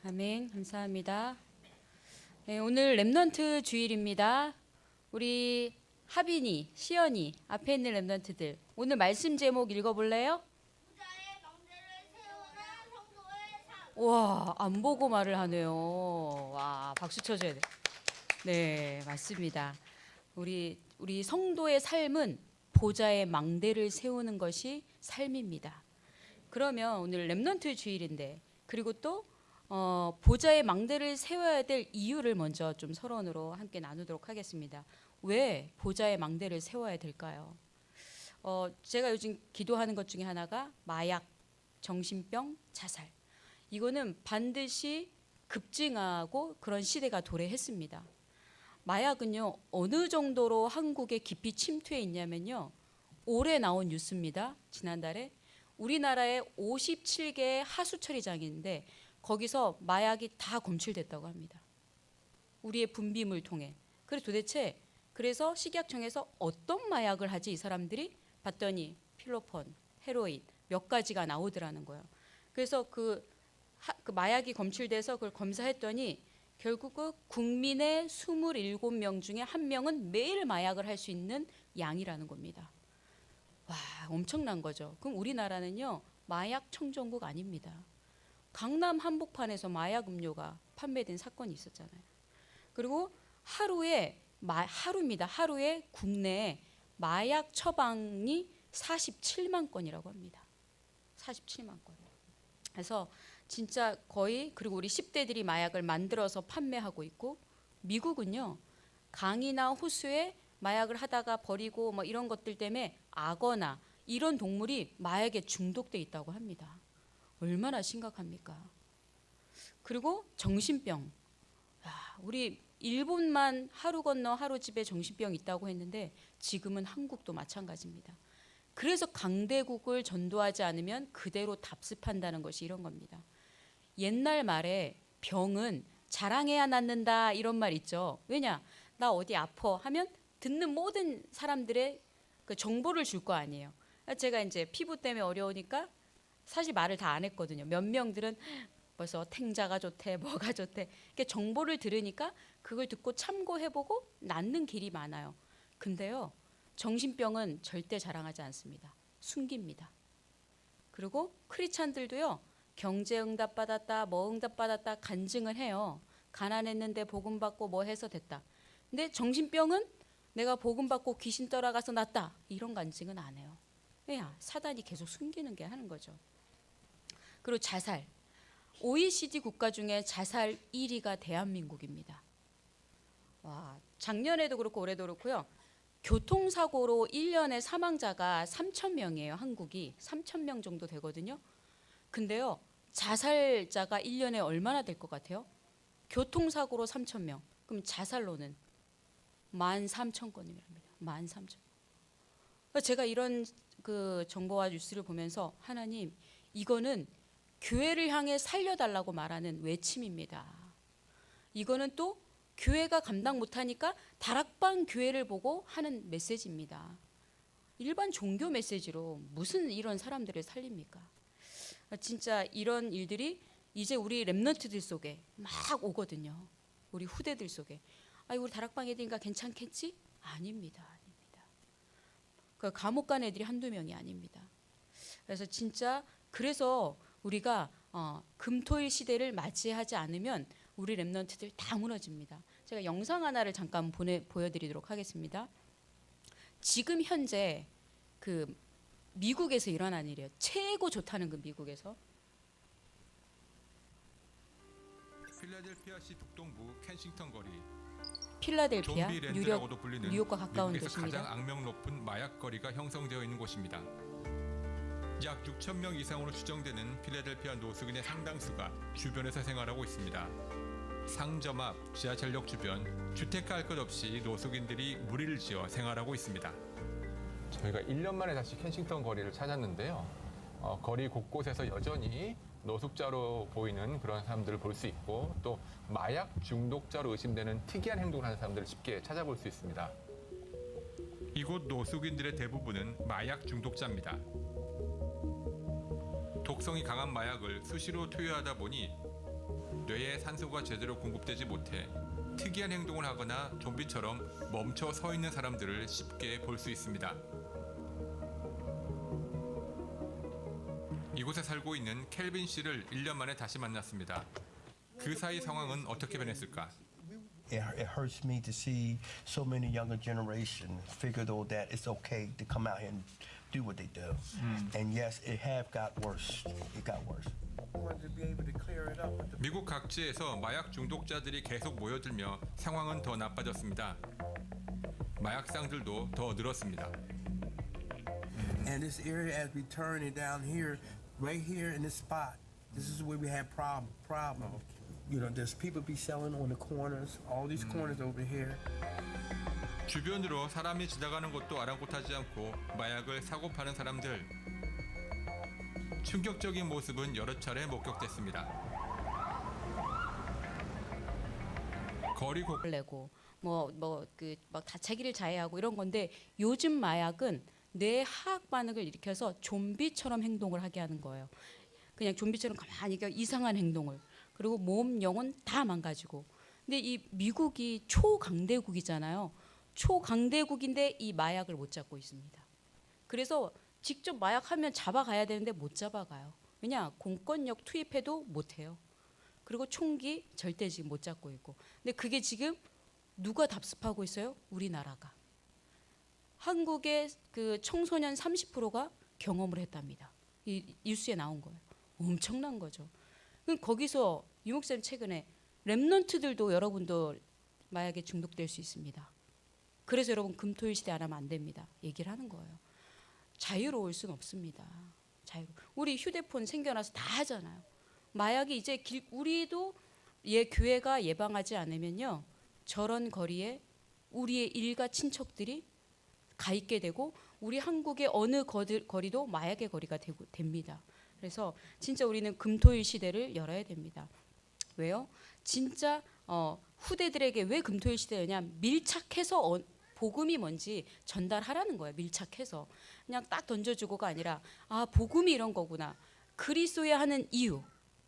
아멘. 감사합니다. 네, 오늘 렘넌트 주일입니다. 우리 하빈이, 시연이, 앞에 있는 렘넌트들 오늘 말씀 제목 읽어볼래요? 부자의 망대를 세우라 성도의 삶. 와, 안 보고 말을 하네요. 와, 박수 쳐줘야 돼. 네, 맞습니다. 우리 성도의 삶은 보좌의 망대를 세우는 것이 삶입니다. 그러면 오늘 렘넌트 주일인데, 그리고 또 보좌의 망대를 세워야 될 이유를 먼저 좀 서론으로 함께 나누도록 하겠습니다. 왜 보좌의 망대를 세워야 될까요? 제가 요즘 기도하는 것 중에 하나가 마약, 정신병, 자살. 이거는 반드시 급증하고 그런 시대가 도래했습니다. 마약은요, 어느 정도로 한국에 깊이 침투해 있냐면요, 올해 나온 뉴스입니다. 지난달에 우리나라에 57개의 하수 처리장인데 거기서 마약이 다 검출됐다고 합니다. 우리의 분비물 통해. 그래서 식약청에서 어떤 마약을 하지 이 사람들이 봤더니 필로폰, 헤로인 몇 가지가 나오더라는 거예요. 그래서 그 마약이 검출돼서 그걸 검사했더니 결국 국민의 27명 중에 한 명은 매일 마약을 할 수 있는 양이라는 겁니다. 와, 엄청난 거죠. 그럼 우리나라는요, 마약 청정국 아닙니다. 강남 한복판에서 마약 음료가 판매된 사건이 있었잖아요. 그리고 하루에 국내에 마약 처방이 47만 건이라고 합니다. 47만 건. 그래서 진짜 거의, 그리고 우리 10대들이 마약을 만들어서 판매하고 있고, 미국은요, 강이나 호수에 마약을 하다가 버리고 뭐 이런 것들 때문에 악어나 이런 동물이 마약에 중독돼 있다고 합니다. 얼마나 심각합니까? 그리고 정신병. 우리 일본만 하루 건너 하루 집에 정신병 있다고 했는데 지금은 한국도 마찬가지입니다. 그래서 강대국을 전도하지 않으면 그대로 답습한다는 것이 이런 겁니다. 옛날 말에 병은 자랑해야 낫는다 이런 말 있죠. 왜냐? 나 어디 아파 하면 듣는 모든 사람들의 그 정보를 줄 거 아니에요. 제가 이제 피부 때문에 어려우니까 사실 말을 다 안 했거든요. 몇 명들은 벌써 탱자가 좋대, 뭐가 좋대. 이렇게 정보를 들으니까 그걸 듣고 참고해보고 낫는 길이 많아요. 근데요, 정신병은 절대 자랑하지 않습니다. 숨깁니다. 그리고 크리스찬들도요, 경제 응답 받았다, 뭐 응답 받았다 간증을 해요. 가난했는데 복음 받고 뭐 해서 됐다. 근데 정신병은 내가 복음 받고 귀신 떠나가서 낫다, 이런 간증은 안 해요. 왜냐? 사단이 계속 숨기는 게 하는 거죠. 그리고 자살. OECD 국가 중에 자살 1위가 대한민국입니다. 와, 작년에도 그렇고 올해도 그렇고요. 교통사고로 1년에 사망자가 3,000명이에요. 한국이 3,000명 정도 되거든요. 근데요, 자살자가 1년에 얼마나 될 것 같아요? 교통사고로 3,000명. 그럼 자살로는 13,000건이랍니다. 13,000건. 제가 이런 그 정보와 뉴스를 보면서 하나님, 이거는 교회를 향해 살려달라고 말하는 외침입니다. 이거는 또 교회가 감당 못하니까 다락방 교회를 보고 하는 메시지입니다. 일반 종교 메시지로 무슨 이런 사람들을 살립니까? 진짜 이런 일들이 이제 우리 렘넌트들 속에 막 오거든요. 우리 후대들 속에. 우리 다락방 애들인가 괜찮겠지? 아닙니다. 그 감옥 간 애들이 한두 명이 아닙니다. 그래서 진짜 그래서 우리가 금토일 시대를 맞이하지 않으면 우리 렘넌트들 다 무너집니다. 제가 영상 하나를 잠깐 보여드리도록 하겠습니다. 지금 현재 그 미국에서 일어난 일이에요. 최고 좋다는 그 미국에서. 필라델피아시 북동부 켄싱턴 거리. 필라델피아, 좀비랜드라고도 불리는 뉴욕과 가까운 미국에서 도시입니다. 가장 악명 높은 마약 거리가 형성되어 있는 곳입니다. 약 6,000명 이상으로 추정되는 필라델피아 노숙인의 상당수가 주변에서 생활하고 있습니다. 상점 앞, 지하철역 주변, 주택가 할 것 없이 노숙인들이 무리를 지어 생활하고 있습니다. 저희가 1년 만에 다시 켄싱턴 거리를 찾았는데요. 거리 곳곳에서 여전히 노숙자로 보이는 그런 사람들을 볼 수 있고, 또 마약 중독자로 의심되는 특이한 행동을 하는 사람들을 쉽게 찾아볼 수 있습니다. 이곳 노숙인들의 대부분은 마약 중독자입니다. 독성이 강한 마약을 수시로 투여하다 보니 뇌에 산소가 제대로 공급되지 못해 특이한 행동을 하거나 좀비처럼 멈춰 서 있는 사람들을 쉽게 볼 수 있습니다. 이곳에 살고 있는 켈빈 씨를 1년 만에 다시 만났습니다. 그 사이 상황은 어떻게 변했을까? It hurts me to see so many younger generation figure though that it's okay to come out here and do what they do. And yes, it have got worse. It got worse. wanted to be able to clear it up with the 미국 각지에서 마약 중독자들이 계속 모여들며 상황은 더 나빠졌습니다. 마약상들도 더 늘었습니다. and this area as we turn it down here, right here in this spot, this is where we had problem. You know, there's people be selling on the corners, all these corners over here. 주변으로 사람이 지나가는 것도 아랑곳하지 않고 마약을 사고 파는 사람들. 충격적인 모습은 여러 차례 목격됐습니다. 거리 곳 내고 뭐그막 자기를 자해하고 이런 건데 요즘 마약은 뇌 하악 반응을 일으켜서 좀비처럼 행동을 하게 하는 거예요. 그냥 좀비처럼 가만히 이상한 행동을. 그리고 몸, 영혼 다 망가지고. 근데 이 미국이 초강대국이잖아요. 초강대국인데 이 마약을 못 잡고 있습니다. 그래서 직접 마약하면 잡아가야 되는데 못 잡아가요. 왜냐? 공권력 투입해도 못해요. 그리고 총기 절대 지금 못 잡고 있고. 근데 그게 지금 누가 답습하고 있어요? 우리나라가. 한국의 그 청소년 30%가 경험을 했답니다. 이 뉴스에 나온 거예요. 엄청난 거죠. 그럼 거기서 유 목사님 최근에 랩런트들도 여러분도 마약에 중독될 수 있습니다. 그래서 여러분 금토일 시대 안 하면 안 됩니다. 얘기를 하는 거예요. 자유로울 수는 없습니다. 우리 휴대폰 생겨나서 다 하잖아요. 마약이 이제 우리도 교회가 예방하지 않으면요. 저런 거리에 우리의 일가 친척들이 가 있게 되고 우리 한국의 어느 거리도 마약의 거리가 됩니다. 그래서 진짜 우리는 금토일 시대를 열어야 됩니다. 왜요? 진짜 후대들에게 왜 금토일 시대였냐? 밀착해서 복음이 뭔지 전달하라는 거예요. 밀착해서 그냥 딱 던져주고가 아니라 아 복음이 이런 거구나. 그리스도야 하는 이유.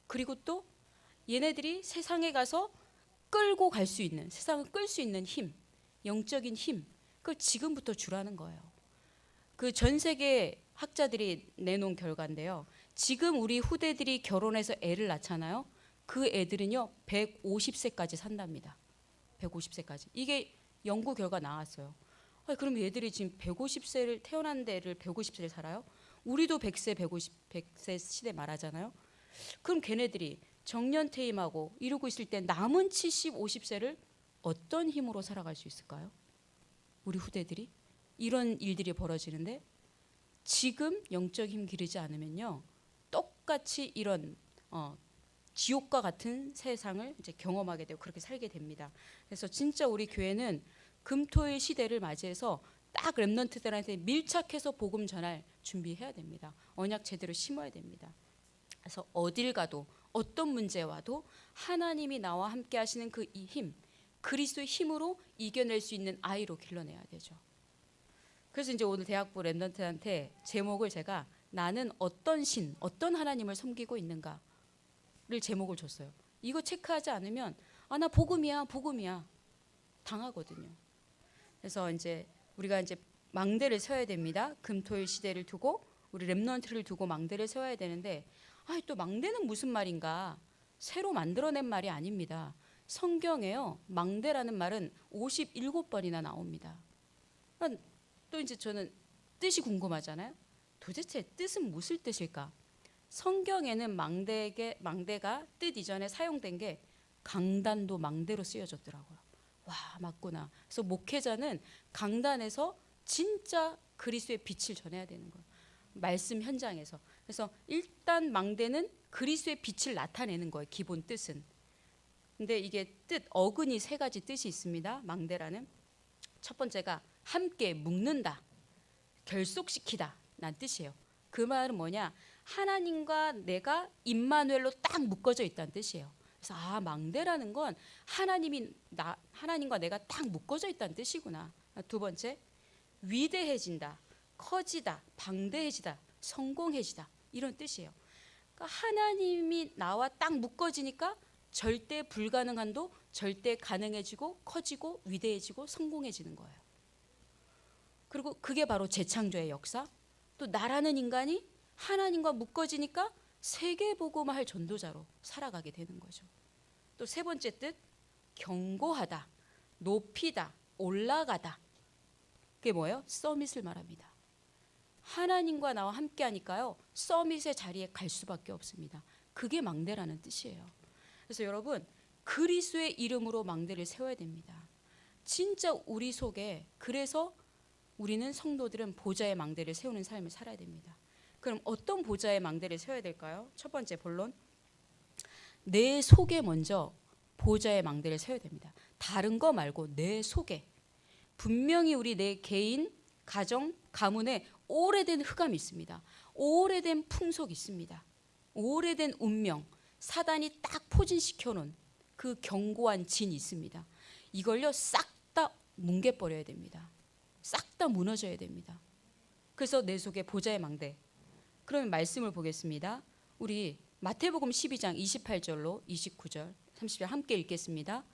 그리고 또 얘네들이 세상에 가서 끌고 갈 수 있는 세상을 끌 수 있는 힘, 영적인 힘. 그걸 지금부터 주라는 거예요. 그 전 세계 학자들이 내놓은 결과인데요. 지금 우리 후대들이 결혼해서 애를 낳잖아요. 그 애들은요 150세까지 산답니다. 150세까지. 이게 연구 결과 나왔어요. 그럼 얘들이 지금 150세를 태어난 애를 150세를 살아요? 우리도 100세, 100세 시대 말하잖아요. 그럼 걔네들이 정년퇴임하고 이러고 있을 때 남은 70, 50세를 어떤 힘으로 살아갈 수 있을까요? 우리 후대들이 이런 일들이 벌어지는데 지금 영적 힘 기르지 않으면요 똑같이 이런 지옥과 같은 세상을 이제 경험하게 되고 그렇게 살게 됩니다. 그래서 진짜 우리 교회는 금토일 시대를 맞이해서 딱 렘넌트들한테 밀착해서 복음 전할 준비해야 됩니다. 언약 제대로 심어야 됩니다. 그래서 어딜 가도 어떤 문제 와도 하나님이 나와 함께 하시는 그 이 힘, 그리스도의 힘으로 이겨낼 수 있는 아이로 길러내야 되죠. 그래서 이제 오늘 대학부 렘넌트한테 제목을 제가 나는 어떤 신, 어떤 하나님을 섬기고 있는가를 제목을 줬어요. 이거 체크하지 않으면 나 복음이야 당하거든요. 그래서 이제 우리가 이제 망대를 세워야 됩니다. 금토일 시대를 두고 우리 렘넌트를 두고 망대를 세워야 되는데 또 망대는 무슨 말인가? 새로 만들어낸 말이 아닙니다. 성경에요. 망대라는 말은 57번이나 나옵니다. 또 이제 저는 뜻이 궁금하잖아요. 도대체 뜻은 무슨 뜻일까? 성경에는 망대가 뜻 이전에 사용된 게 강단도 망대로 쓰여졌더라고요. 와, 맞구나. 그래서 목회자는 강단에서 진짜 그리스도의 빛을 전해야 되는 거예요. 말씀 현장에서. 그래서 일단 망대는 그리스도의 빛을 나타내는 거예요. 기본 뜻은. 근데 이게 어근이 세 가지 뜻이 있습니다. 망대라는. 첫 번째가 함께 묶는다. 결속시키다. 난 뜻이에요. 그 말은 뭐냐? 하나님과 내가 임마누엘로 딱 묶어져 있다는 뜻이에요. 그래서 망대라는 건 하나님과 내가 딱 묶어져 있다는 뜻이구나. 두 번째, 위대해진다, 커지다, 방대해지다, 성공해지다 이런 뜻이에요. 그러니까 하나님이 나와 딱 묶어지니까 절대 불가능한도 절대 가능해지고 커지고 위대해지고 성공해지는 거예요. 그리고 그게 바로 재창조의 역사. 또 나라는 인간이 하나님과 묶어지니까 세계복음화할 전도자로 살아가게 되는 거죠. 또 세 번째 뜻, 견고하다, 높이다, 올라가다. 그게 뭐예요? 서밋을 말합니다. 하나님과 나와 함께 하니까요, 서밋의 자리에 갈 수밖에 없습니다. 그게 망대라는 뜻이에요. 그래서 여러분, 그리스도의 이름으로 망대를 세워야 됩니다. 진짜 우리 속에, 그래서 우리는 성도들은 보좌의 망대를 세우는 삶을 살아야 됩니다. 그럼 어떤 보좌의 망대를 세워야 될까요? 첫 번째 본론, 내 속에 먼저 보좌의 망대를 세워야 됩니다. 다른 거 말고 내 속에. 분명히 우리 내 개인, 가정, 가문에 오래된 흑암이 있습니다. 오래된 풍속이 있습니다. 오래된 운명, 사단이 딱 포진시켜 놓은 그 견고한 진이 있습니다. 이걸요 싹 다 뭉개버려야 됩니다. 싹 다 무너져야 됩니다. 그래서 내 속에 보좌의 망대. 그러면 말씀을 보겠습니다. 우리 마태복음 12장 28절로 29절 30절 함께 읽겠습니다.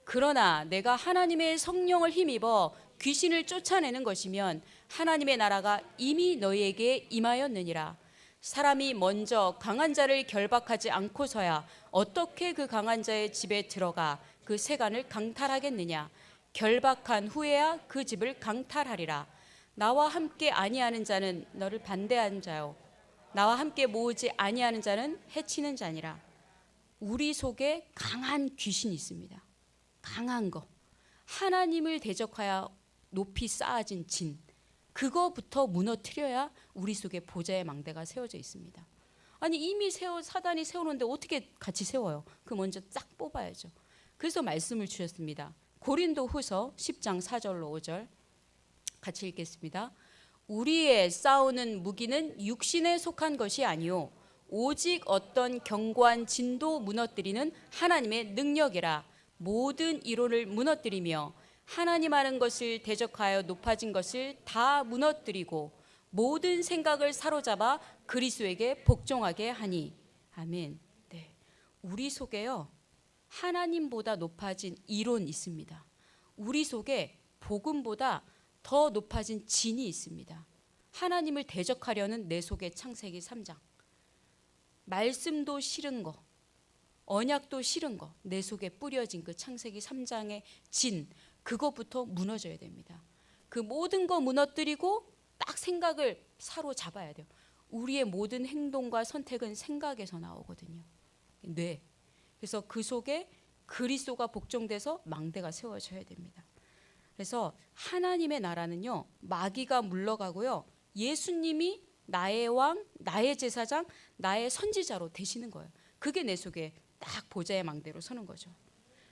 그러나 내가 하나님의 성령을 힘입어 귀신을 쫓아내는 것이면 하나님의 나라가 이미 너희에게 임하였느니라. 사람이 먼저 강한 자를 결박하지 않고서야 어떻게 그 강한 자의 집에 들어가 그 세간을 강탈하겠느냐. 결박한 후에야 그 집을 강탈하리라. 나와 함께 아니하는 자는 너를 반대하는 자요, 나와 함께 모으지 아니하는 자는 해치는 자니라. 우리 속에 강한 귀신이 있습니다. 강한 거, 하나님을 대적하여 높이 쌓아진 진, 그거부터 무너뜨려야 우리 속에 보좌의 망대가 세워져 있습니다. 아니 이미 사단이 세우는데 어떻게 같이 세워요? 그 먼저 쫙 뽑아야죠. 그래서 말씀을 주셨습니다. 고린도후서 10장 4절로 5절 같이 읽겠습니다. 우리의 싸우는 무기는 육신에 속한 것이 아니요 오직 어떤 견고한 진도 무너뜨리는 하나님의 능력이라. 모든 이론을 무너뜨리며 하나님 하는 것을 대적하여 높아진 것을 다 무너뜨리고 모든 생각을 사로잡아 그리스도에게 복종하게 하니. 아멘. 네, 우리 속에요 하나님보다 높아진 이론이 있습니다. 우리 속에 복음보다 더 높아진 진이 있습니다. 하나님을 대적하려는 내 속의 창세기 3장. 말씀도 싫은 거, 언약도 싫은 거, 내 속에 뿌려진 그 창세기 3장의 진, 그것부터 무너져야 됩니다. 그 모든 거 무너뜨리고 딱 생각을 사로잡아야 돼요. 우리의 모든 행동과 선택은 생각에서 나오거든요. 뇌. 그래서 그 속에 그리스도가 복종돼서 망대가 세워져야 됩니다. 그래서 하나님의 나라는요, 마귀가 물러가고요, 예수님이 나의 왕, 나의 제사장, 나의 선지자로 되시는 거예요. 그게 내 속에 딱 보좌의 망대로 서는 거죠.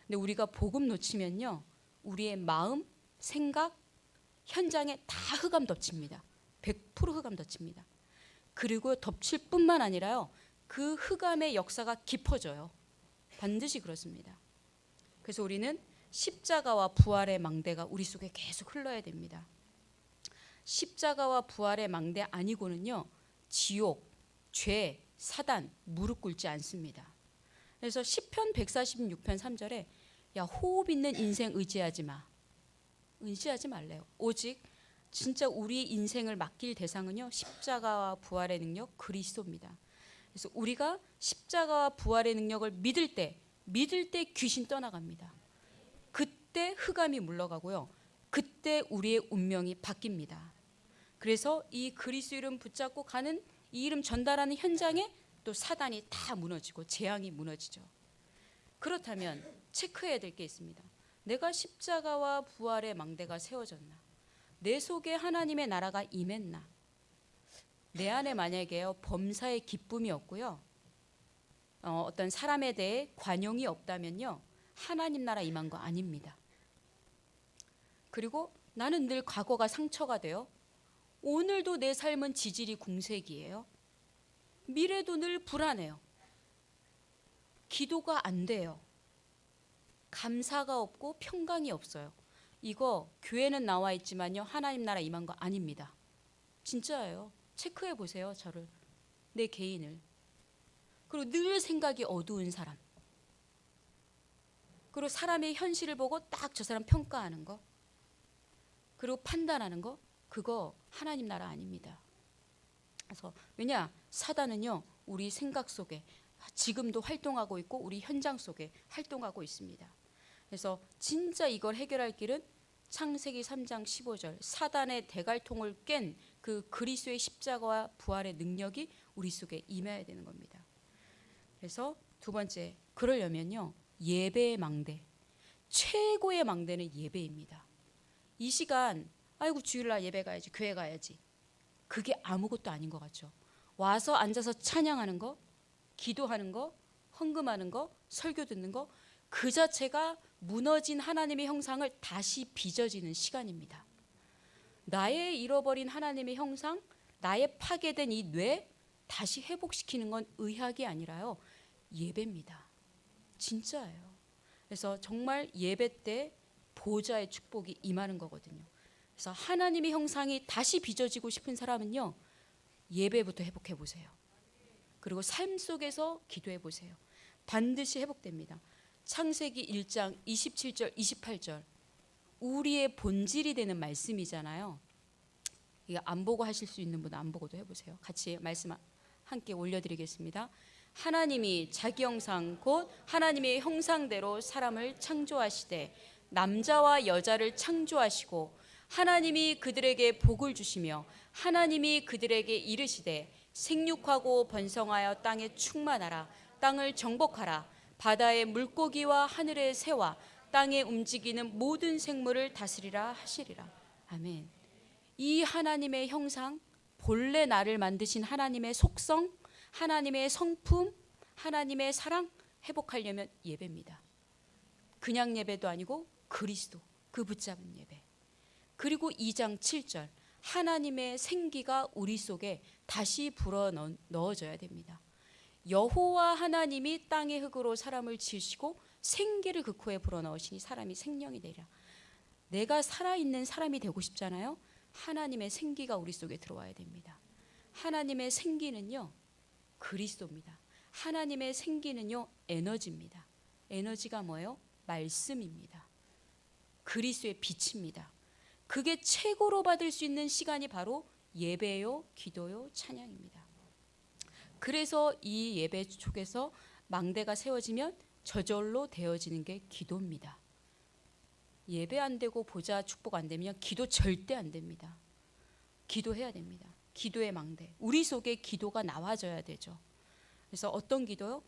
근데 우리가 복음 놓치면요, 우리의 마음, 생각, 현장에 다 흑암 덮칩니다. 100% 흑암 덮칩니다. 그리고 덮칠 뿐만 아니라요, 그 흑암의 역사가 깊어져요. 반드시 그렇습니다. 그래서 우리는 십자가와 부활의 망대가 우리 속에 계속 흘러야 됩니다. 십자가와 부활의 망대 아니고는요, 지옥, 죄, 사단 무릎 꿇지 않습니다. 그래서 시편 146편 3절에 야, 호흡 있는 인생 의지하지 마. 의지하지 말래요. 오직 진짜 우리 인생을 맡길 대상은요, 십자가와 부활의 능력 그리스도입니다. 그래서 우리가 십자가와 부활의 능력을 믿을 때 귀신 떠나갑니다. 그때 흑암이 물러가고요, 그때 우리의 운명이 바뀝니다. 그래서 이 그리스도 이름 붙잡고 가는, 이 이름 전달하는 현장에 또 사단이 다 무너지고 재앙이 무너지죠. 그렇다면 체크해야 될 게 있습니다. 내가 십자가와 부활의 망대가 세워졌나? 내 속에 하나님의 나라가 임했나? 내 안에 만약에요, 범사의 기쁨이 없고요, 어떤 사람에 대해 관용이 없다면요, 하나님 나라 임한 거 아닙니다. 그리고 나는 늘 과거가 상처가 돼요. 오늘도 내 삶은 지질이 궁색이에요. 미래도 늘 불안해요. 기도가 안 돼요. 감사가 없고 평강이 없어요. 이거 교회는 나와 있지만요, 하나님 나라 임한 거 아닙니다. 진짜예요. 체크해 보세요, 저를, 내 개인을. 그리고 늘 생각이 어두운 사람, 그리고 사람의 현실을 보고 딱 저 사람 평가하는 거, 그리고 판단하는 거, 그거 하나님 나라 아닙니다. 그래서 왜냐, 사단은요 우리 생각 속에 지금도 활동하고 있고 우리 현장 속에 활동하고 있습니다. 그래서 진짜 이걸 해결할 길은 창세기 3장 15절 사단의 대갈통을 깬 그 그리스도의 십자가와 부활의 능력이 우리 속에 임해야 되는 겁니다. 그래서 두 번째, 그러려면요 예배의 망대, 최고의 망대는 예배입니다. 이 시간 아이고 주일날 예배 가야지, 교회 가야지, 그게 아무것도 아닌 것 같죠. 와서 앉아서 찬양하는 거, 기도하는 거, 헌금하는 거, 설교 듣는 거, 그 자체가 무너진 하나님의 형상을 다시 빚어지는 시간입니다. 나의 잃어버린 하나님의 형상, 나의 파괴된 이 뇌 다시 회복시키는 건 의학이 아니라요 예배입니다. 진짜예요. 그래서 정말 예배 때 보좌의 축복이 임하는 거거든요. 그래서 하나님의 형상이 다시 빚어지고 싶은 사람은요 예배부터 회복해 보세요. 그리고 삶 속에서 기도해 보세요. 반드시 회복됩니다. 창세기 1장 27절 28절 우리의 본질이 되는 말씀이잖아요. 이거 안 보고 하실 수 있는 분은 안 보고도 해보세요. 같이 말씀 함께 올려드리겠습니다. 하나님이 자기 형상 곧 하나님의 형상대로 사람을 창조하시되 남자와 여자를 창조하시고 하나님이 그들에게 복을 주시며 하나님이 그들에게 이르시되 생육하고 번성하여 땅에 충만하라. 땅을 정복하라. 바다의 물고기와 하늘의 새와 땅에 움직이는 모든 생물을 다스리라 하시리라. 아멘. 이 하나님의 형상, 본래 나를 만드신 하나님의 속성, 하나님의 성품, 하나님의 사랑 회복하려면 예배입니다. 그냥 예배도 아니고 그리스도, 그 붙잡은 예배. 그리고 2장 7절 하나님의 생기가 우리 속에 다시 불어 넣어져야 됩니다. 여호와 하나님이 땅의 흙으로 사람을 지으시고 생기를 그 코에 불어넣으시니 사람이 생명이 되리라. 내가 살아있는 사람이 되고 싶잖아요. 하나님의 생기가 우리 속에 들어와야 됩니다. 하나님의 생기는요 그리스도입니다. 하나님의 생기는요 에너지입니다. 에너지가 뭐예요? 말씀입니다. 그리스도의 빛입니다. 그게 최고로 받을 수 있는 시간이 바로 예배요, 기도요, 찬양입니다. 그래서 이 예배 속에서 망대가 세워지면 저절로 되어지는 게 기도입니다. 예배 안 되고 보좌 축복 안 되면 기도 절대 안 됩니다. 기도해야 됩니다. 기도의 망대. 우리 속에 기도가 나와져야 되죠. 그래서 어떤 기도요?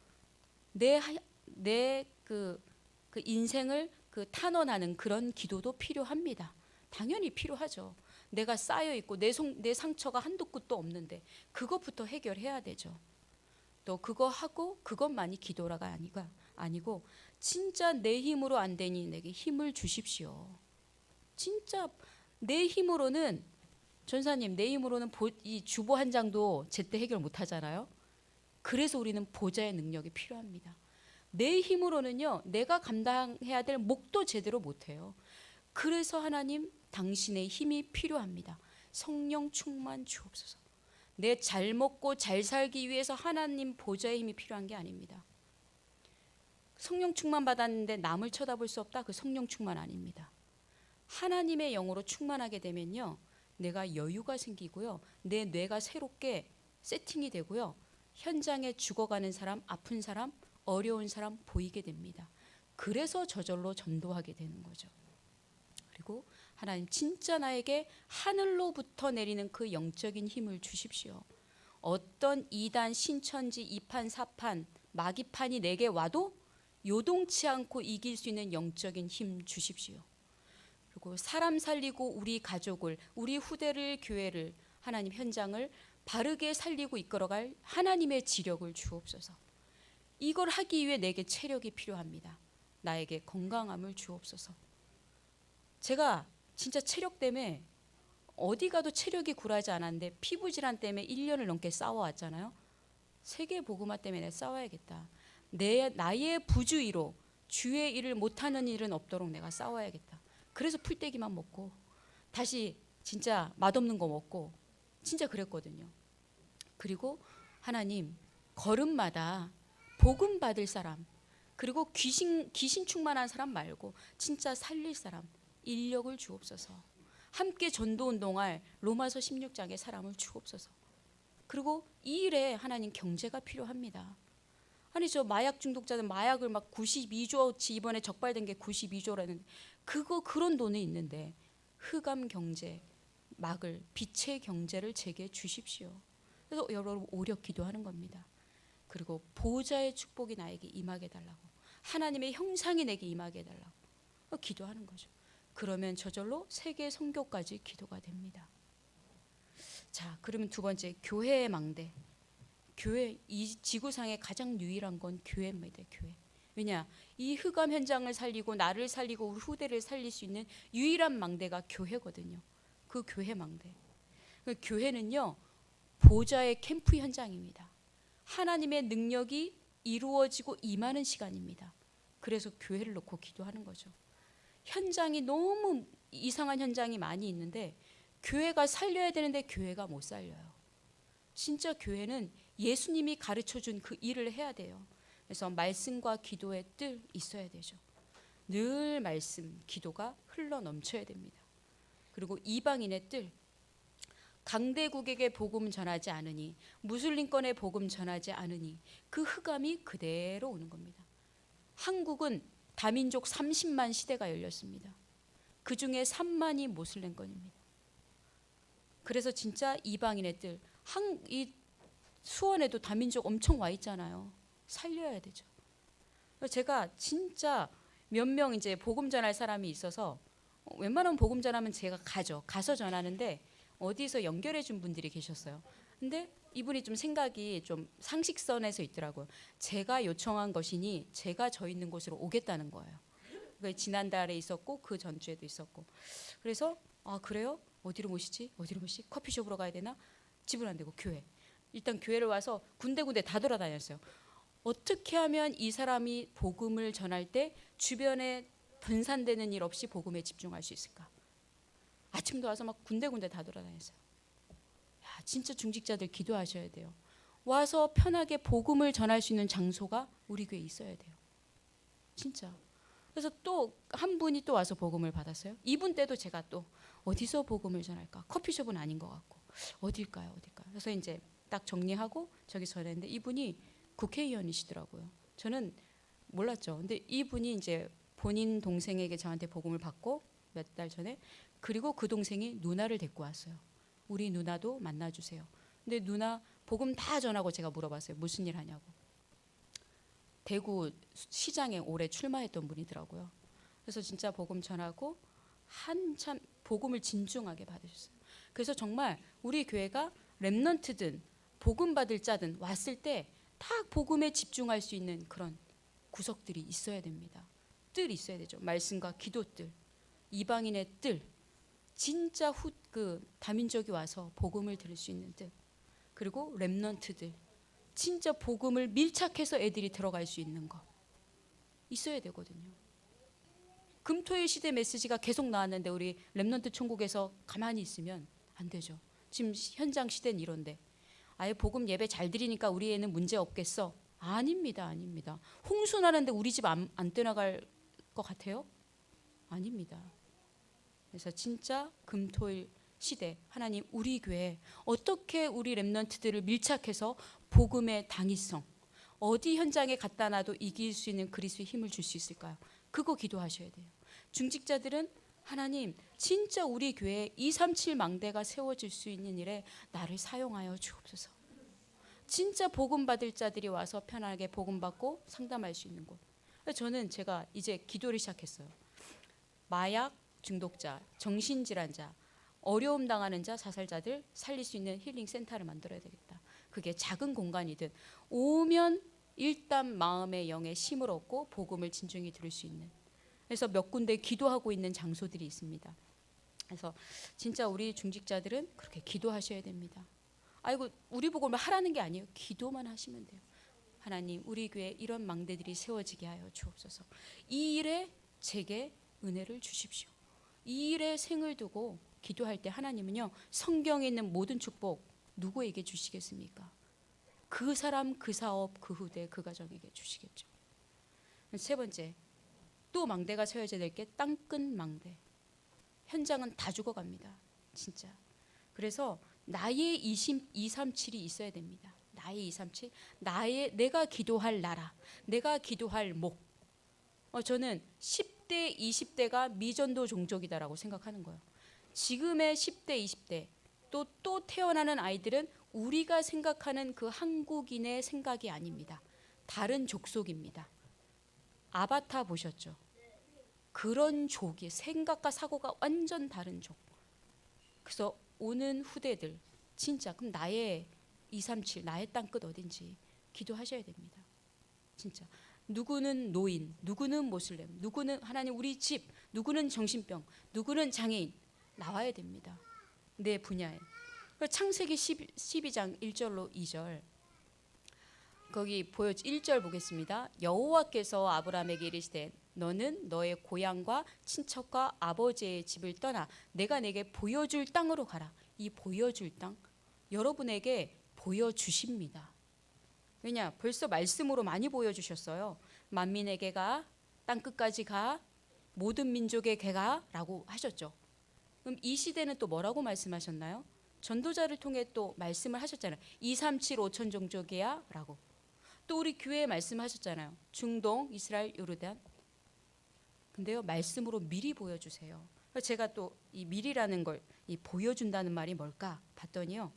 내 인생을 탄원하는 그런 기도도 필요합니다. 당연히 필요하죠. 내가 쌓여 있고 내 상처가 한도 끝도 없는데 그것부터 해결해야 되죠. 또 그거 하고 그것만이 기도라가 아니고 진짜 내 힘으로 안 되니 내게 힘을 주십시오. 진짜 내 힘으로는 전사님 내 힘으로는 이 주보 한 장도 제때 해결 못 하잖아요. 그래서 우리는 보좌의 능력이 필요합니다. 내 힘으로는요 내가 감당해야 될 몫도 제대로 못 해요. 그래서 하나님 당신의 힘이 필요합니다. 성령 충만 주옵소서. 내 잘 먹고 잘 살기 위해서 하나님 보좌의 힘이 필요한 게 아닙니다. 성령 충만 받았는데 남을 쳐다볼 수 없다? 그 성령 충만 아닙니다. 하나님의 영으로 충만하게 되면요 내가 여유가 생기고요 내 뇌가 새롭게 세팅이 되고요 현장에 죽어가는 사람, 아픈 사람, 어려운 사람 보이게 됩니다. 그래서 저절로 전도하게 되는 거죠. 그리고 하나님 진짜 나에게 하늘로부터 내리는 그 영적인 힘을 주십시오. 어떤 이단, 신천지, 이판, 사판, 마귀판이 내게 와도 요동치 않고 이길 수 있는 영적인 힘 주십시오. 그리고 사람 살리고 우리 가족을, 우리 후대를, 교회를, 하나님 현장을 바르게 살리고 이끌어갈 하나님의 지력을 주옵소서. 이걸 하기 위해 내게 체력이 필요합니다. 나에게 건강함을 주옵소서. 제가 진짜 체력 때문에 어디 가도 체력이 굴하지 않았는데 피부질환 때문에 1년을 넘게 싸워왔잖아요. 세계 복음화 때문에 내가 싸워야겠다. 나의 부주의로 주의 일을 못하는 일은 없도록 내가 싸워야겠다. 그래서 풀떼기만 먹고 다시 진짜 맛없는 거 먹고 진짜 그랬거든요. 그리고 하나님 걸음마다 복음 받을 사람, 그리고 귀신 충만한 사람 말고 진짜 살릴 사람, 인력을 주옵소서. 함께 전도 운동할 로마서 16장의 사람을 주옵소서. 그리고 이 일에 하나님 경제가 필요합니다. 아니 저 마약 중독자들 마약을 막 92조치 이번에 적발된 게 92조라는 그런 돈이 있는데 흑암 경제 막을 빛의 경제를 제게 주십시오. 그래서 여러분 오려 기도하는 겁니다. 그리고 보호자의 축복이 나에게 임하게 해달라고, 하나님의 형상이 내게 임하게 해달라고 기도하는 거죠. 그러면 저절로 세계 선교까지 기도가 됩니다. 자, 그러면 두 번째, 교회의 망대. 교회, 이 지구상에 가장 유일한 건 교회입니다. 교회. 왜냐, 이 흑암 현장을 살리고 나를 살리고 우리 후대를 살릴 수 있는 유일한 망대가 교회거든요. 그 교회 망대. 그 교회는요, 보좌의 캠프 현장입니다. 하나님의 능력이 이루어지고 임하는 시간입니다. 그래서 교회를 놓고 기도하는 거죠. 현장이 너무 이상한 현장이 많이 있는데 교회가 살려야 되는데 교회가 못 살려요. 진짜 교회는 예수님이 가르쳐준 그 일을 해야 돼요. 그래서 말씀과 기도의 뜰 있어야 되죠. 늘 말씀, 기도가 흘러 넘쳐야 됩니다. 그리고 이방인의 뜰, 강대국에게 복음 전하지 않으니, 무슬림권에 복음 전하지 않으니 그 흑암이 그대로 오는 겁니다. 한국은 다민족 30만 시대가 열렸습니다. 그 중에 3만이 모슬렘권입니다. 그래서 진짜 이방인의 뜰, 이 수원에도 다민족 엄청 와 있잖아요. 살려야 되죠. 제가 진짜 몇 명 이제 복음 전할 사람이 있어서 웬만하면 복음 전하면 제가 가서 전하는데 어디서 연결해 준 분들이 계셨어요. 근데 이분이 좀 생각이 좀 상식선에서 있더라고요. 제가 요청한 것이니 제가 저 있는 곳으로 오겠다는 거예요. 그게 지난달에 있었고 그 전주에도 있었고. 그래서 아 그래요? 어디로 모시지? 커피숍으로 가야 되나? 집은 안 되고 교회. 일단 교회를 와서 군데군데 다 돌아다녔어요. 어떻게 하면 이 사람이 복음을 전할 때 주변에 분산되는 일 없이 복음에 집중할 수 있을까? 아침도 와서 막 군데군데 다 돌아다녔어요. 야, 진짜 중직자들 기도하셔야 돼요. 와서 편하게 복음을 전할 수 있는 장소가 우리 교회에 있어야 돼요. 진짜. 그래서 또 한 분이 또 와서 복음을 받았어요. 이분 때도 제가 또 어디서 복음을 전할까? 커피숍은 아닌 것 같고 어딜까요? 그래서 이제 딱 정리하고 저기 전했는데 이분이 국회의원이시더라고요. 저는 몰랐죠. 근데 이분이 이제 본인 동생에게 저한테 복음을 받고 몇 달 전에, 그리고 그 동생이 누나를 데리고 왔어요. 우리 누나도 만나주세요. 근데 누나 복음 다 전하고 제가 물어봤어요. 무슨 일 하냐고. 대구 시장에 올해 출마했던 분이더라고요. 그래서 진짜 복음 전하고 한참 복음을 진중하게 받으셨어요. 그래서 정말 우리 교회가 렘넌트든 복음 받을 자든 왔을 때 다 복음에 집중할 수 있는 그런 구석들이 있어야 됩니다. 뜰 있어야 되죠. 말씀과 기도 뜰, 이방인의 뜰, 진짜 다민족이 와서 복음을 들을 수 있는 뜰, 그리고 렘넌트들, 진짜 복음을 밀착해서 애들이 들어갈 수 있는 거 있어야 되거든요. 금토일 시대 메시지가 계속 나왔는데 우리 렘넌트 천국에서 가만히 있으면 안 되죠. 지금 현장 시대는 이런데 아예 복음 예배 잘 드리니까 우리 애는 문제 없겠어? 아닙니다. 홍수 나는데 우리 집 안 떠나갈 것 같아요? 아닙니다. 그래서 진짜 금토일 시대 하나님 우리 교회 어떻게 우리 렘넌트들을 밀착해서 복음의 당위성, 어디 현장에 갖다 놔도 이길 수 있는 그리스도의 힘을 줄 수 있을까요? 그거 기도하셔야 돼요. 중직자들은 하나님 진짜 우리 교회에 237 망대가 세워질 수 있는 일에 나를 사용하여 주옵소서. 진짜 복음 받을 자들이 와서 편하게 복음 받고 상담할 수 있는 곳. 제가 이제 기도를 시작했어요. 마약 중독자, 정신질환자, 어려움 당하는 자, 자살자들 살릴 수 있는 힐링 센터를 만들어야 되겠다. 그게 작은 공간이든 오면 일단 마음의 영의 힘을 얻고 복음을 진중히 들을 수 있는, 그래서 몇 군데 기도하고 있는 장소들이 있습니다. 그래서 진짜 우리 중직자들은 그렇게 기도하셔야 됩니다. 아이고 우리 복음을 하라는 게 아니에요. 기도만 하시면 돼요. 하나님 우리 교회에 이런 망대들이 세워지게 하여 주옵소서. 이 일에 제게 은혜를 주십시오. 이 일에 생을 두고 기도할 때 하나님은요 성경에 있는 모든 축복 누구에게 주시겠습니까? 그 사람, 그 사업, 그 후대, 그 가정에게 주시겠죠. 세 번째, 또 망대가 세워져야 될 게 땅끝 망대. 현장은 다 죽어갑니다. 진짜. 그래서 나의 237이 있어야 됩니다. 나의 237, 내가 기도할 나라, 내가 기도할 목. 저는 10대, 20대가 미전도 종족이다라고 생각하는 거예요. 지금의 10대, 20대 또 태어나는 아이들은 우리가 생각하는 그 한국인의 생각이 아닙니다. 다른 족속입니다. 아바타 보셨죠? 그런 족이 생각과 사고가 완전 다른 족. 그래서 오는 후대들 진짜 그럼 나의 237 나의 땅끝 어딘지 기도하셔야 됩니다. 진짜 누구는 노인, 누구는 모슬렘, 누구는 하나님 우리 집, 누구는 정신병, 누구는 장애인 나와야 됩니다. 내 분야에. 창세기 12장 1절로 2절 거기 1절 보겠습니다. 여호와께서 아브라함에게 이르시되 너는 너의 고향과 친척과 아버지의 집을 떠나 내가 내게 보여줄 땅으로 가라. 이 보여줄 땅 여러분에게 보여주십니다. 왜냐? 벌써 말씀으로 많이 보여주셨어요. 만민에게 가, 땅끝까지 가, 모든 민족에게 가라고 하셨죠. 그럼 이 시대는 또 뭐라고 말씀하셨나요? 전도자를 통해 또 말씀을 하셨잖아요. 237 5천 종족이야 라고. 또 우리 교회에 말씀하셨잖아요. 중동, 이스라엘, 요르단. 근데요 말씀으로 미리 보여주세요. 제가 또 이 미리라는 걸 이 보여준다는 말이 뭘까 봤더니요.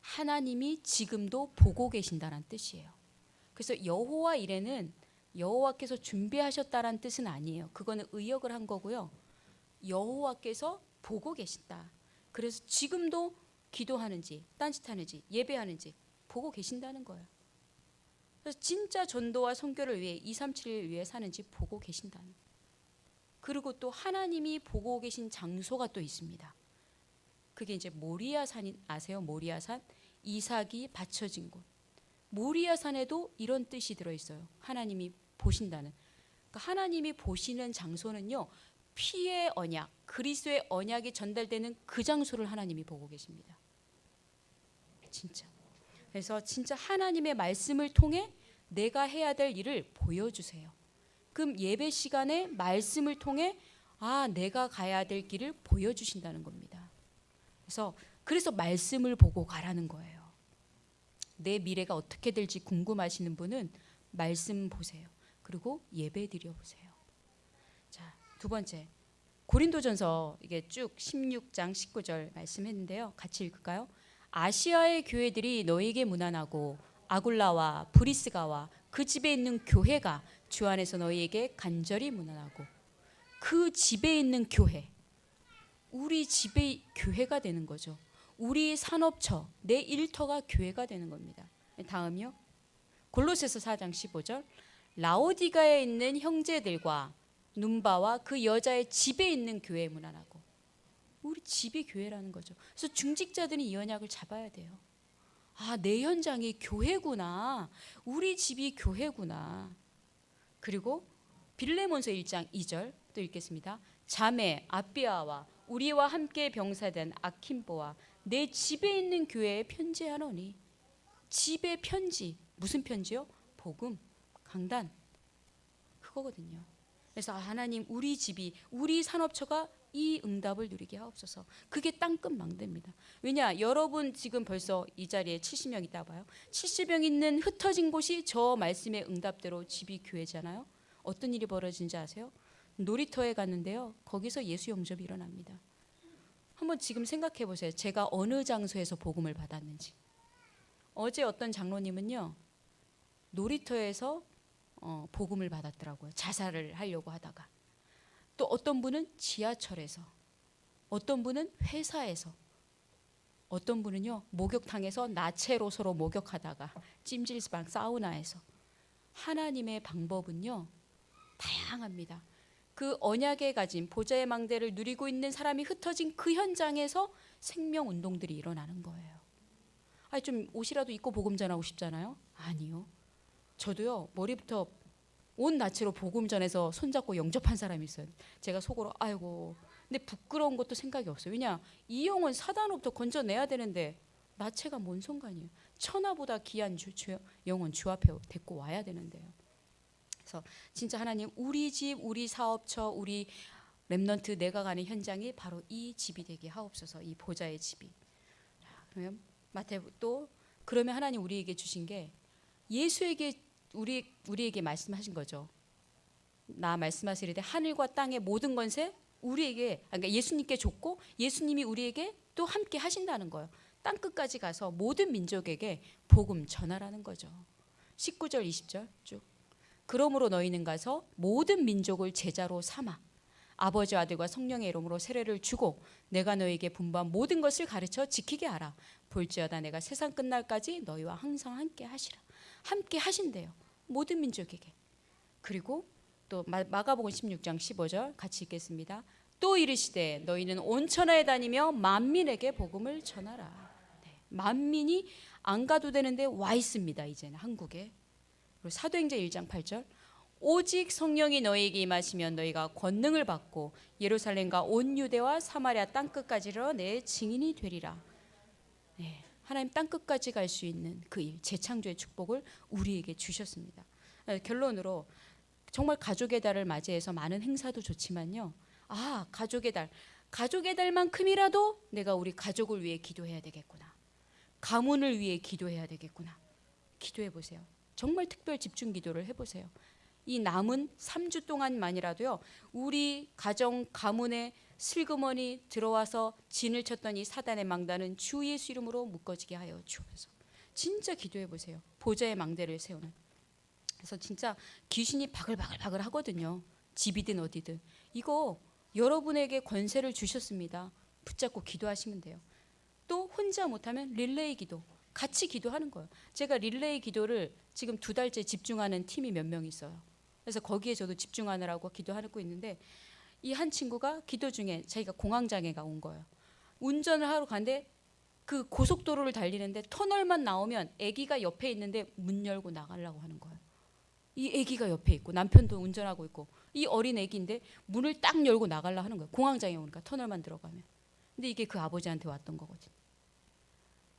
하나님이 지금도 보고 계신다는 뜻이에요. 그래서 여호와 이레는 여호와께서 준비하셨다라는 뜻은 아니에요. 그거는 의역을 한 거고요. 여호와께서 보고 계신다. 그래서 지금도 기도하는지 딴짓하는지 예배하는지 보고 계신다는 거예요. 그래서 진짜 전도와 선교를 위해 237을 위해 사는지 보고 계신다는 거예요. 그리고 또 하나님이 보고 계신 장소가 또 있습니다. 그게 이제 모리아산 아세요? 모리아산 이삭이 바쳐진 곳. 모리아산에도 이런 뜻이 들어있어요. 하나님이 보신다는. 그러니까 하나님이 보시는 장소는요. 피의 언약, 그리스도의 언약이 전달되는 그 장소를 하나님이 보고 계십니다. 진짜. 그래서 진짜 하나님의 말씀을 통해 내가 해야 될 일을 보여주세요. 그럼 예배 시간에 말씀을 통해 내가 가야 될 길을 보여주신다는 겁니다. 그래서 말씀을 보고 가라는 거예요. 내 미래가 어떻게 될지 궁금하시는 분은 말씀 보세요. 그리고 예배 드려보세요. 자, 두 번째 고린도전서 이게 쭉 16장 19절 말씀했는데요. 같이 읽을까요? 아시아의 교회들이 너에게 무난하고 아굴라와 브리스가와 그 집에 있는 교회가 주 안에서 너희에게 간절히 무난하고. 그 집에 있는 교회, 우리 집의 교회가 되는 거죠. 우리 산업처, 내 일터가 교회가 되는 겁니다. 다음이요. 골로새서 4장 15절 라오디가에 있는 형제들과 눈바와 그 여자의 집에 있는 교회에 무난하고. 우리 집이 교회라는 거죠. 그래서 중직자들은 이 언약을 잡아야 돼요. 내 현장이 교회구나. 우리 집이 교회구나. 그리고 빌레몬서 1장 2절 또 읽겠습니다. 자매 아비아와 우리와 함께 병사된 아킴보와 내 집에 있는 교회에 편지하노니. 집에 편지. 무슨 편지요? 복음, 강단. 그거거든요. 그래서 하나님 우리 집이 우리 산업처가 이 응답을 누리게 하옵소서. 그게 땅끝 망대입니다. 왜냐? 여러분 지금 벌써 이 자리에 70명 있다 봐요. 70명 있는 흩어진 곳이 저 말씀의 응답대로 집이 교회잖아요. 어떤 일이 벌어진지 아세요? 놀이터에 갔는데요. 거기서 예수 영접이 일어납니다. 한번 지금 생각해 보세요. 제가 어느 장소에서 복음을 받았는지. 어제 어떤 장로님은요. 놀이터에서 복음을 받았더라고요. 자살을 하려고 하다가. 또 어떤 분은 지하철에서, 어떤 분은 회사에서, 어떤 분은요 목욕탕에서 나체로 서로 목욕하다가 찜질방 사우나에서. 하나님의 방법은요 다양합니다. 그 언약에 가진 보좌의 망대를 누리고 있는 사람이 흩어진 그 현장에서 생명 운동들이 일어나는 거예요. 좀 옷이라도 입고 복음 전하고 싶잖아요. 아니요. 저도요 머리부터 온 나체로 복음 전해서 손잡고 영접한 사람이 있어요. 제가 속으로 아이고. 근데 부끄러운 것도 생각이 없어요. 왜냐? 이 영혼 사단으로부터 건져내야 되는데 나체가 뭔 상관이에요. 천하보다 귀한 영혼 주 앞에 데리고 와야 되는데요. 그래서 진짜 하나님 우리 집, 우리 사업처, 우리 렘넌트 내가 가는 현장이 바로 이 집이 되게 하옵소서. 이 보좌의 집이. 그러면 마태복 또 그러면 하나님 우리에게 주신 게 예수에게 우리에게 말씀하신 거죠. 나 말씀하시리되 하늘과 땅의 모든 권세 우리에게 그러니까 예수님께 줬고 예수님이 우리에게 또 함께 하신다는 거예요. 땅 끝까지 가서 모든 민족에게 복음 전하라는 거죠. 19절 20절 쭉. 그러므로 너희는 가서 모든 민족을 제자로 삼아 아버지 아들과 성령의 이름으로 세례를 주고 내가 너희에게 분부한 모든 것을 가르쳐 지키게 하라. 볼지어다 내가 세상 끝날까지 너희와 항상 함께 하시라. 함께 하신대요. 모든 민족에게. 그리고 또 마가복음 16장 15절 같이 읽겠습니다. 또 이르시되 너희는 온 천하에 다니며 만민에게 복음을 전하라. 네, 만민이 안 가도 되는데 와 있습니다. 이제는 한국에. 그리고 사도행전 1장 8절 오직 성령이 너희에게 임하시면 너희가 권능을 받고 예루살렘과 온 유대와 사마리아 땅끝까지 이르러 내 증인이 되리라. 네, 하나님 땅끝까지 갈 수 있는 그 일, 재창조의 축복을 우리에게 주셨습니다. 결론으로 정말 가족의 달을 맞이해서 많은 행사도 좋지만요. 가족의 달만큼이라도 내가 우리 가족을 위해 기도해야 되겠구나. 가문을 위해 기도해야 되겠구나. 기도해 보세요. 정말 특별 집중 기도를 해보세요. 이 남은 3주 동안만이라도요. 우리 가정 가문에 슬그머니 들어와서 진을 쳤던 이 사단의 망다는 주 예수 이름으로 묶어지게 하여 주옵소서. 진짜 기도해 보세요. 보좌의 망대를 세우는. 그래서 진짜 귀신이 바글바글 하거든요. 집이든 어디든. 이거 여러분에게 권세를 주셨습니다. 붙잡고 기도하시면 돼요. 또 혼자 못하면 릴레이 기도. 같이 기도하는 거예요. 제가 릴레이 기도를 지금 2달째 집중하는 팀이 몇 명 있어요. 그래서 거기에 저도 집중하느라고 기도하고 있는데 이 한 친구가 기도 중에 자기가 공황장애가 온 거예요. 운전을 하러 가는데 그 고속도로를 달리는데 터널만 나오면 아기가 옆에 있는데 문 열고 나가려고 하는 거예요. 이 아기가 옆에 있고 남편도 운전하고 있고 이 어린 아기인데 문을 딱 열고 나가려고 하는 거예요. 공황장애 오니까 터널만 들어가면. 근데 이게 그 아버지한테 왔던 거거든요.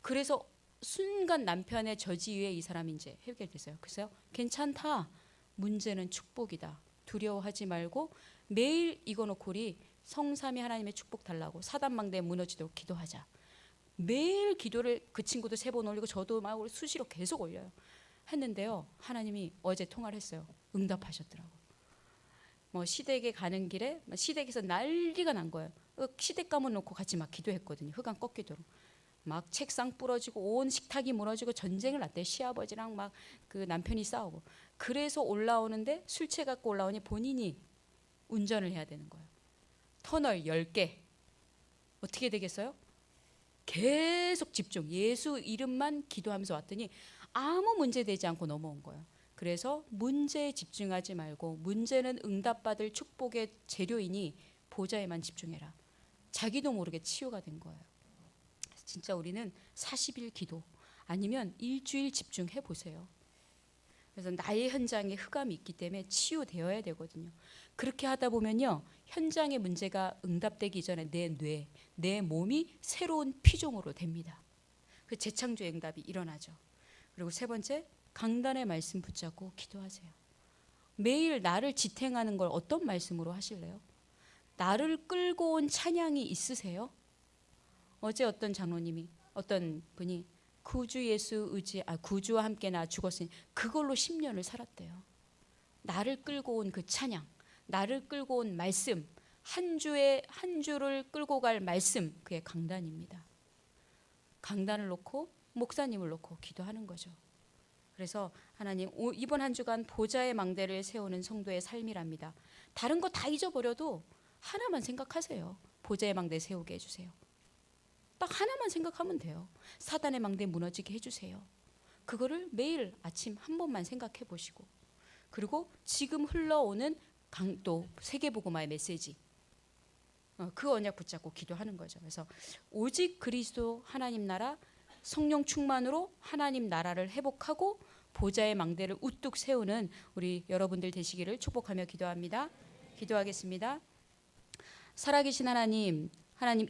그래서 순간 남편의 저지위에 이 사람이 이제 해결됐어요. 그래서 괜찮다. 문제는 축복이다. 두려워하지 말고 매일 이거 놓고 우리 성삼위 하나님의 축복 달라고 사단망대에 무너지도록 기도하자. 매일 기도를 그 친구도 3번 올리고 저도 막 수시로 계속 올려요. 했는데요. 하나님이 어제 통화를 했어요. 응답하셨더라고. 뭐 시댁에 가는 길에 시댁에서 난리가 난 거예요. 시댁감을 놓고 같이 막 기도했거든요. 흑암 꺾이도록. 막 책상 부러지고 온 식탁이 무너지고 전쟁을 났대. 시아버지랑 막 그 남편이 싸우고. 그래서 올라오는데 술 취해 갖고 올라오니 본인이 운전을 해야 되는 거예요. 터널 10개. 어떻게 되겠어요? 계속 집중. 예수 이름만 기도하면서 왔더니 아무 문제 되지 않고 넘어온 거예요. 그래서 문제에 집중하지 말고 문제는 응답받을 축복의 재료이니 보좌에만 집중해라. 자기도 모르게 치유가 된 거예요. 진짜 우리는 40일 기도 아니면 일주일 집중해 보세요. 그래서 나의 현장에 흑암이 있기 때문에 치유되어야 되거든요. 그렇게 하다 보면요. 현장의 문제가 응답되기 전에 내 몸이 새로운 피조물로 됩니다. 그 재창조의 응답이 일어나죠. 그리고 3번째, 강단의 말씀 붙잡고 기도하세요. 매일 나를 지탱하는 걸 어떤 말씀으로 하실래요? 나를 끌고 온 찬양이 있으세요? 어제 어떤 장로님이 어떤 분이 구주 예수 구주와 함께 나 죽었으니 그걸로 10년을 살았대요. 나를 끌고 온 그 찬양, 나를 끌고 온 말씀, 한 주를 끌고 갈 말씀, 그게 강단입니다. 강단을 놓고 목사님을 놓고 기도하는 거죠. 그래서 하나님 이번 한 주간 보좌의 망대를 세우는 성도의 삶이랍니다. 다른 거 다 잊어버려도 하나만 생각하세요. 보좌의 망대 세우게 해주세요. 딱 하나만 생각하면 돼요. 사단의 망대 무너지게 해주세요. 그거를 매일 아침 한 번만 생각해 보시고, 그리고 지금 흘러오는 또 세계복음화의 메시지, 그 언약 붙잡고 기도하는 거죠. 그래서 오직 그리스도 하나님 나라 성령 충만으로 하나님 나라를 회복하고 보좌의 망대를 우뚝 세우는 우리 여러분들 되시기를 축복하며 기도합니다. 기도하겠습니다. 살아계신 하나님,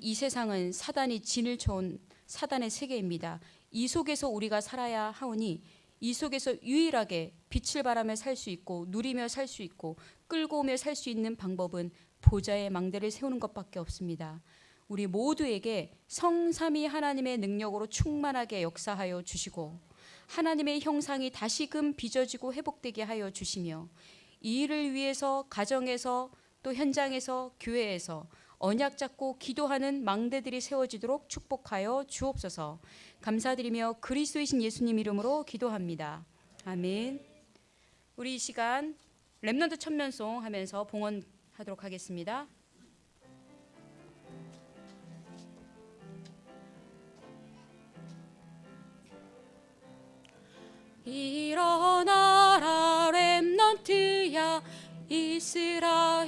이 세상은 사단이 진을 쳐온 사단의 세계입니다. 이 속에서 우리가 살아야 하오니 이 속에서 유일하게 빛을 발하며 살 수 있고 누리며 살 수 있고 끌고 오며 살 수 있는 방법은 보좌의 망대를 세우는 것밖에 없습니다. 우리 모두에게 성삼위 하나님의 능력으로 충만하게 역사하여 주시고 하나님의 형상이 다시금 빚어지고 회복되게 하여 주시며 이 일을 위해서 가정에서 또 현장에서 교회에서 언약 잡고 기도하는 망대들이 세워지도록 축복하여 주옵소서. 감사드리며 그리스도이신 예수님 이름으로 기도합니다. 아멘. 우리 이 시간 렘넌트 천면송 하면서 봉헌하도록 하겠습니다. 일어나라 렘넌트야 이스라엘